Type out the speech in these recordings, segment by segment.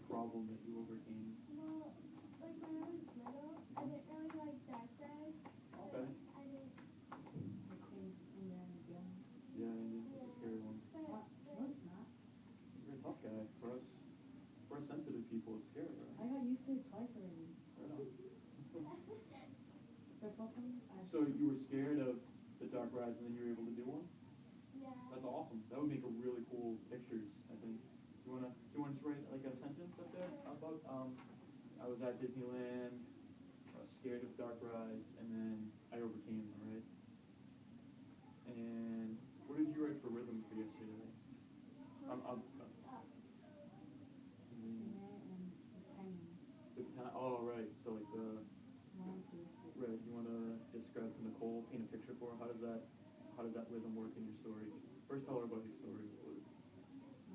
problem that you overcame? Well, like when I was little, I didn't really like dark red. Okay. I didn't. Yeah, it's a scary one. No, it's not. You're a tough guy. For us sensitive people, it's scary, right? I got used to it twice already. Right on. So So you were scared of the dark rides and then you were able to do one? Yeah. That's awesome. That would make a really cool pictures, I think. Do you wanna just write like a sentence up there about I was at Disneyland, I was scared of dark rides, and then I overcame them, right? And what did you write for rhythm for yesterday? Oh right, so like the right. You wanna describe to Nicole, paint a picture for her. How does that rhythm work in your story? First, tell her about your story.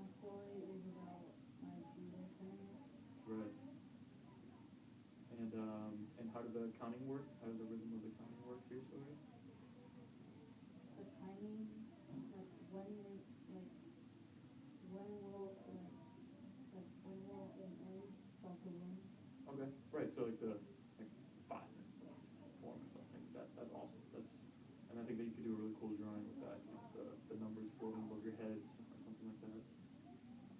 my story is about my judo tournament. Right. And how does the counting work? How does the rhythm of the counting work for your story? The timing, like when it end start to win. Okay. Right. So like 5 minutes, 4 minutes, something. That's awesome. And I think that you could do a really cool drawing with that. The numbers floating above your head or something like that.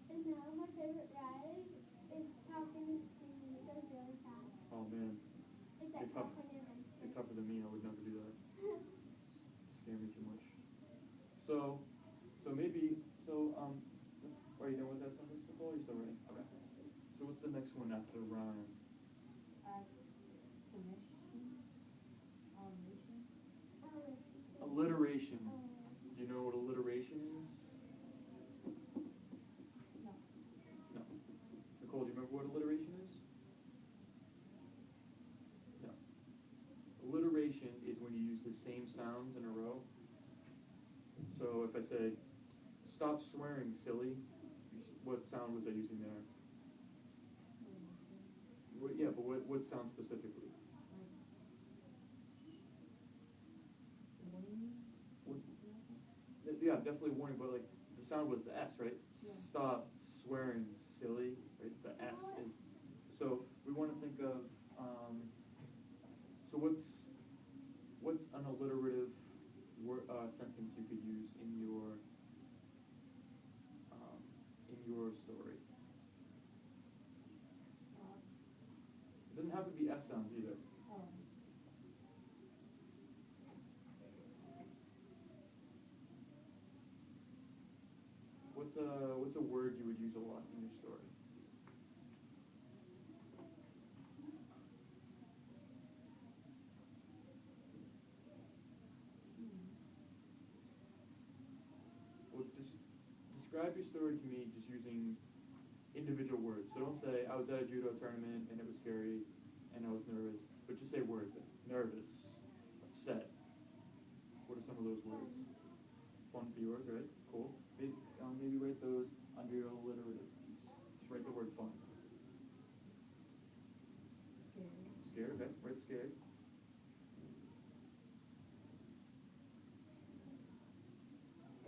And now my favorite ride is talking and screaming. It goes really fast. Oh man. Like that California You're tougher than me. I would never do that. Scare me too much. So are you done with that sentence, Nicole? Are you still writing? Okay. So what's the next one after rhyme? Alliteration. Do you know what alliteration is? No. No. Nicole, do you remember what alliteration is? No. Alliteration is when you use the same sounds in a row. So if I say, stop swearing, silly, what sound was I using there? Yeah, but what sound specifically? Yeah, definitely warning, but like the sound was the S, right? Yeah. Stop swearing, silly, right? The S is, so we want to think of, so what's an alliterative sentence you could use in your story? It doesn't have to be S sounds either. What's a word you would use a lot in your story? Well, just describe your story to me just using individual words. So don't say I was at a judo tournament and it was scary and I was nervous, but just say words like nervous, upset. What are some of those words? Fun for yours, right? Cool. Maybe write those under your alliterative piece. Just write the word fun. Scared, okay. Write scared.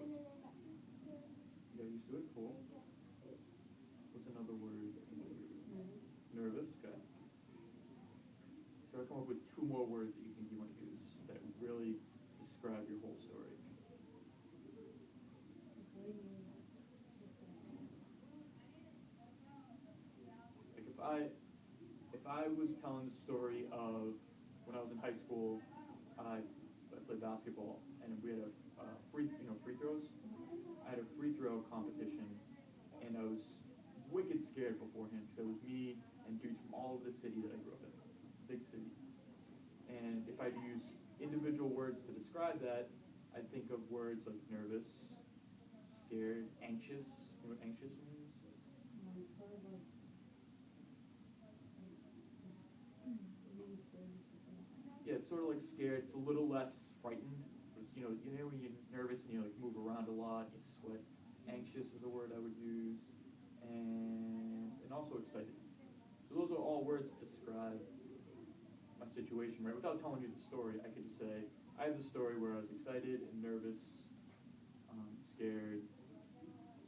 And then I got used to it. You got used to it? Cool. What's another word? Nervous, okay. So I come up with 2 more words that you think you want to use that really describe your whole story. Like if I was telling the story of when I was in high school, I played basketball and we had a free throws. I had a free throw competition and I was wicked scared beforehand because it was me and dudes from all over the city that I grew up in, big city. And if I'd use individual words to describe that, I'd think of words like nervous, scared, anxious. You know what anxious means? Yeah, it's sort of like scared. It's a little less frightened. It's, you know when you're nervous and you like move around a lot, you sweat. Anxious is a word I would use, and also excited. So those are all words to describe my situation, right? Without telling you the story, I could just say I have the story where I was excited and nervous, scared.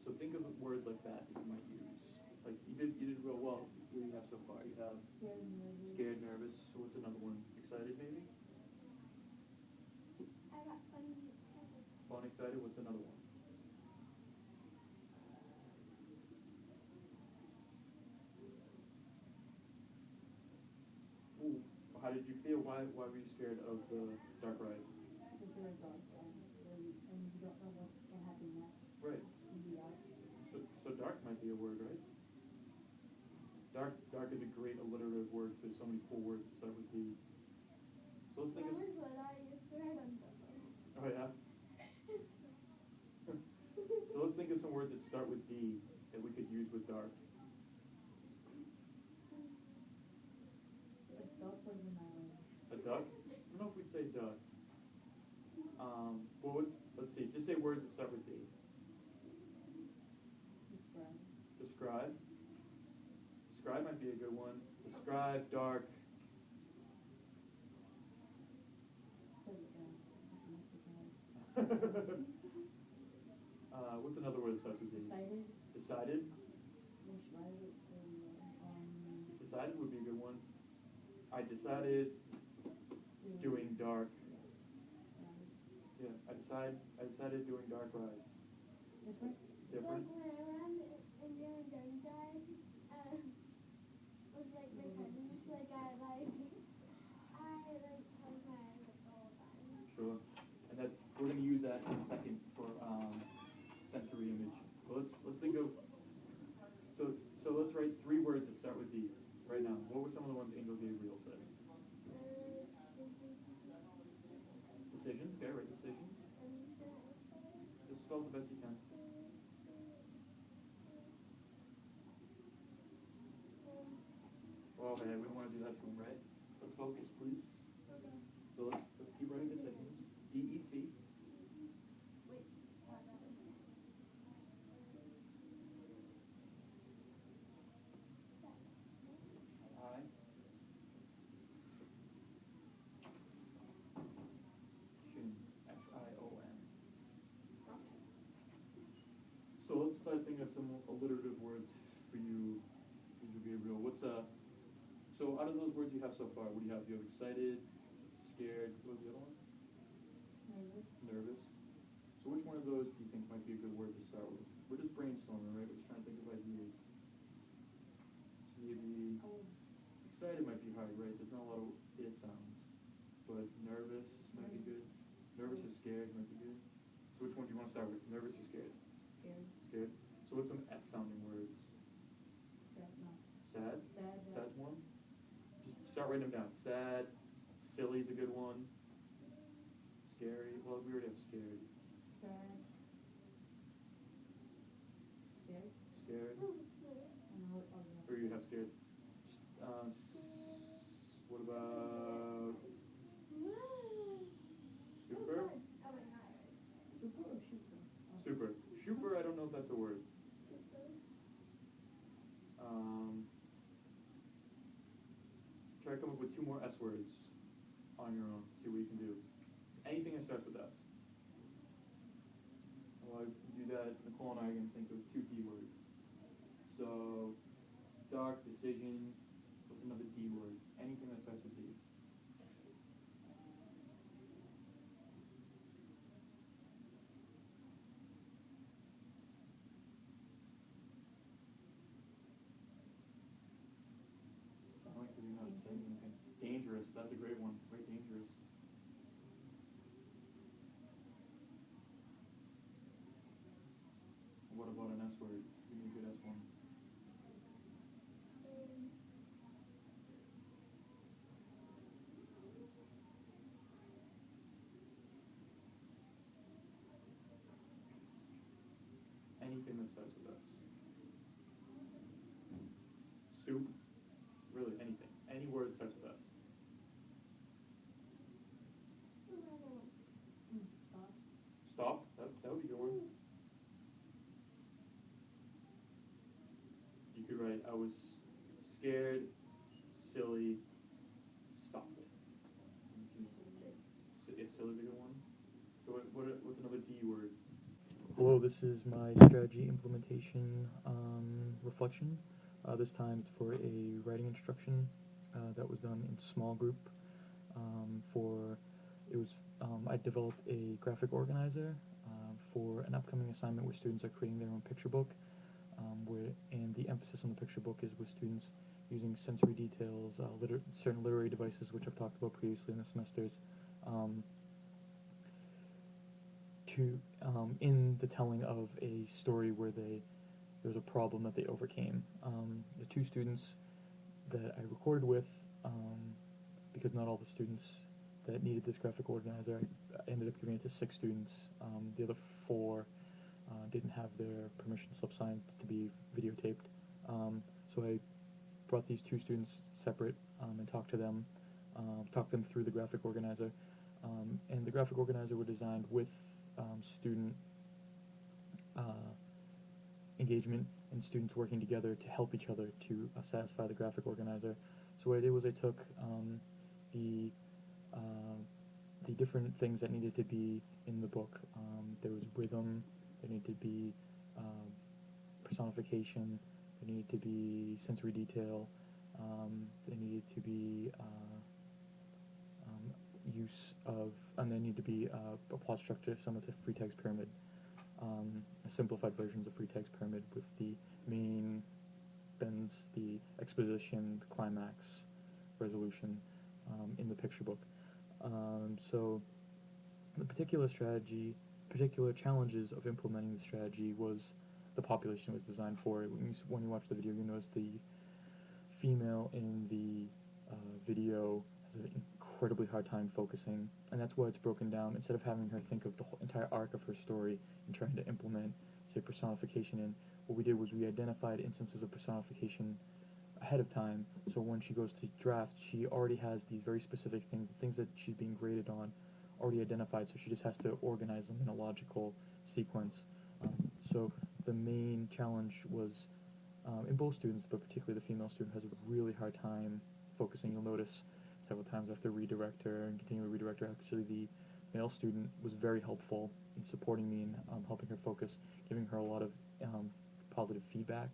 So think of words like that you might use. Like you did real well excited. What's another one? Ooh, how did you feel? Why were you scared of the dark rides? Because they're dark and you don't know what's gonna happen next. Right. In the dark. So dark might be a word, right? Dark is a great alliterative word. There's so many cool words that start with D. So let's think That of. was what I used to write on something. Oh yeah. So let's think of some words that start with D that we could use with dark. A duck was in my way. A duck? I don't know if we'd say duck. Well, let's see. Just say words that start with D. Describe. Describe. Describe might be a good one. Describe dark. What's another word that starts with D? Decided. Decided. Decided. Decided would be a good one. I decided doing dark. Yeah, I decided doing dark rides. Different? Different? Like when I went and doing gun drive, with like my cousins, like I like close my eyes like the whole time. Sure. And that's we're gonna use that in a second for sensory image. But let's think of so let's write 3 words that start with D right now. What were some of the ones Angel Gabriel said? Decisions, okay, right, decisions. Just spell it the best you can. Oh man, we don't want to do that to him, right? Let's focus, please. Okay. So let's keep writing decisions. DEC. Wait. I. Shins. XION. So let's start thinking of some alliterative words for you, Angel Gabriel. So out of those words you have so far, what do you have? You have excited, scared, what was the other one? Nervous. Nervous. So which one of those do you think might be a good word to start with? We're just brainstorming, right? We're just trying to think of ideas. So maybe excited might be hard, right? There's not a lot of it sounds. But nervous might be good. Nervous or scared might be good. So which one do you want to start with? Nervous or scared? Scared. Scared. So what's some S sounding words? Sad. No. Sad? Sad. Sad's one? Just start writing them down. Sad. Silly's a good one. Scary. Well, we already have scared. Sad. Scared. Scared. And what other? Or you have scared. What about super? Oh wait, not right. Super or super? Oh. Super. Super, I don't know if that's a word. Try to come up with 2 more S words on your own. See what you can do. Anything that starts with S. While I do that, Nicole and I are going to think of 2 D words. So, dark, decision. What's another D word? Anything that starts with D. Sound like you're not saying anything. Dangerous. That's a great one. Right, dangerous. What about an S word? Give me a good S one. Anything that starts with S. Soup. Really, anything. Any word that starts with S. Stop. Stop. That would be a good one. You could write, I was scared, silly, stopped. If silly's a good one. So what's another D word? Hello, this is my strategy implementation reflection. This time it's for a writing instruction that was done in small group. I developed a graphic organizer an upcoming assignment where students are creating their own picture book, and the emphasis on the picture book is with students using sensory details, certain literary devices, which I've talked about previously in the semesters, in the telling of a story where there was a problem that they overcame. The two students that I recorded with, because not all the students that needed this graphic organizer, I ended up giving it to 6 students. The other 4 didn't have their permission slip signed to be videotaped. So I brought these 2 students separate and talked them through the graphic organizer. And the graphic organizer were designed with student engagement and students working together to help each other to satisfy the graphic organizer. So what I did was I took the different things that needed to be in the book. There was rhythm, there needed to be personification, there needed to be sensory detail, there needed to be and there needed to be a plot structure similar to free text pyramid, simplified versions of free text pyramid with the main bends, the exposition, the climax, resolution in the picture book. So the particular challenges of implementing the strategy was the population it was designed for. When you watch the video, you notice the female in the video has an incredibly hard time focusing, and that's why it's broken down. Instead of having her think of the whole entire arc of her story and trying to implement, say, personification in, what we did was we identified instances of personification ahead of time, so when she goes to draft, she already has these very specific things, the things that she's being graded on, already identified, so she just has to organize them in a logical sequence. So the main challenge was, in both students, but particularly the female student has a really hard time focusing. You'll notice several times I have to redirect her and continue to redirect her. Actually, the male student was very helpful in supporting me and helping her focus, giving her a lot of positive feedback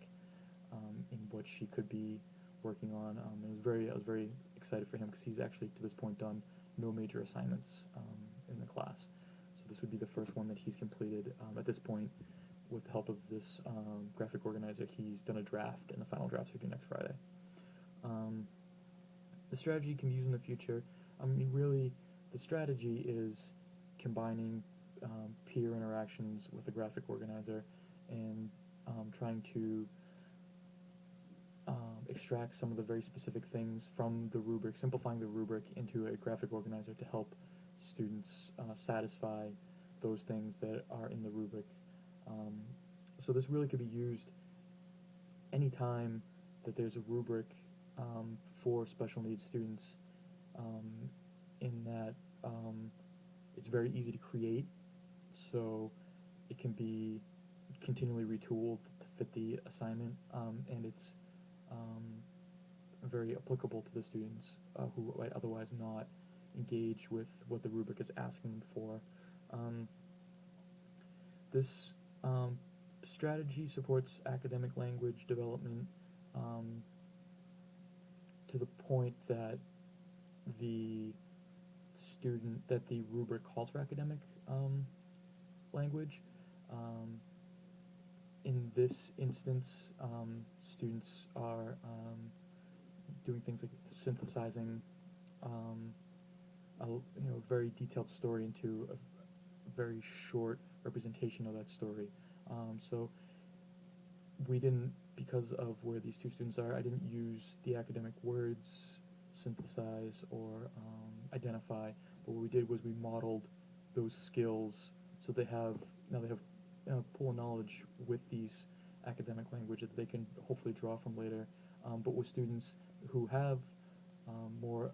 in what she could be working on. I was very excited for him because he's actually to this point done no major assignments in the class. So this would be the first one that he's completed. At this point, with the help of this graphic organizer, he's done a draft, and the final drafts are due next Friday. The strategy can be used in the future. I mean, really, the strategy is combining peer interactions with the graphic organizer and trying to extract some of the very specific things from the rubric, simplifying the rubric into a graphic organizer to help students satisfy those things that are in the rubric. So this really could be used anytime that there's a rubric for special needs students, in that it's very easy to create, so it can be continually retooled to fit the assignment, and it's very applicable to the students who might otherwise not engage with what the rubric is asking for. This strategy supports academic language development to the point that the rubric calls for academic language. In this instance, students are doing things like synthesizing a very detailed story into a very short representation of that story. So we didn't, because of where these 2 students are, I didn't use the academic words, synthesize, or identify, but what we did was we modeled those skills so they have a pool of knowledge with these academic language that they can hopefully draw from later, but with students who have more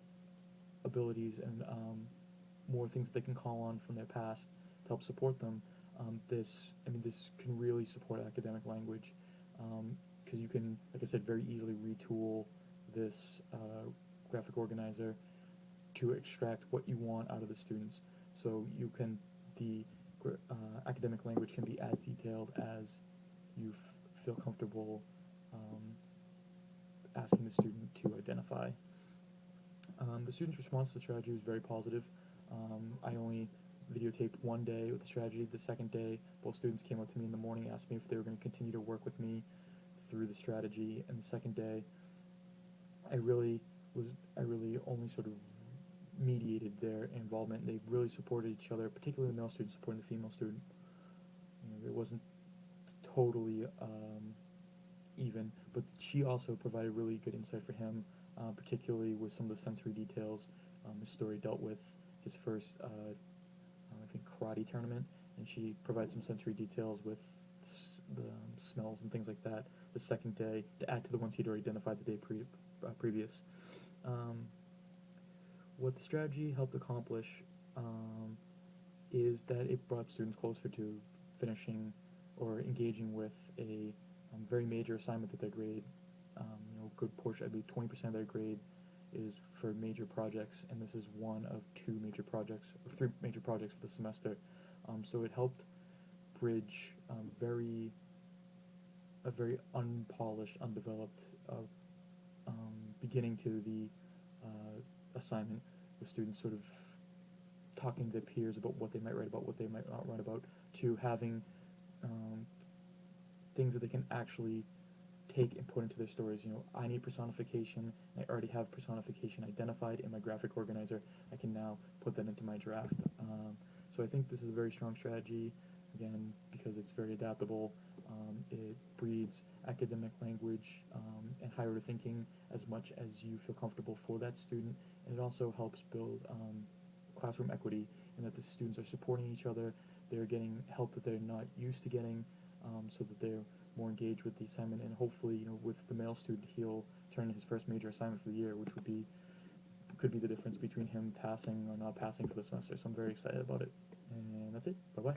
abilities and more things that they can call on from their past to help support them. This can really support academic language, because you can, like I said, very easily retool this graphic organizer to extract what you want out of the students. So the academic language can be as detailed as you feel comfortable asking the student to identify. The student's response to the strategy was very positive. I only videotaped one day with the strategy. The second day, both students came up to me in the morning, asked me if they were going to continue to work with me through the strategy. And the second day, I really only sort of mediated their involvement. They really supported each other, particularly the male student supporting the female student. It wasn't totally even, but she also provided really good insight for him, particularly with some of the sensory details. His story dealt with his first, I think, karate tournament, and she provided some sensory details with the smells and things like that the second day to add to the ones he'd already identified the day previous. What the strategy helped accomplish is that it brought students closer to finishing or engaging with a very major assignment that their grade. A good portion, I believe 20% of their grade is for major projects, and this is one of two major projects, or three major projects for the semester. So it helped bridge a very unpolished, undeveloped beginning to the assignment, with students sort of talking to their peers about what they might write about, what they might not write about, to having things that they can actually take and put into their stories. I need personification, and I already have personification identified in my graphic organizer. I can now put that into my draft. So I think this is a very strong strategy, again, because it's very adaptable. It breeds academic language and higher order thinking as much as you feel comfortable for that student, and it also helps build classroom equity in that the students are supporting each other, they're getting help that they're not used to getting, so that they're more engaged with the assignment, and hopefully, with the male student, he'll turn in his first major assignment for the year, which could be the difference between him passing or not passing for the semester. So I'm very excited about it. And that's it. Bye-bye.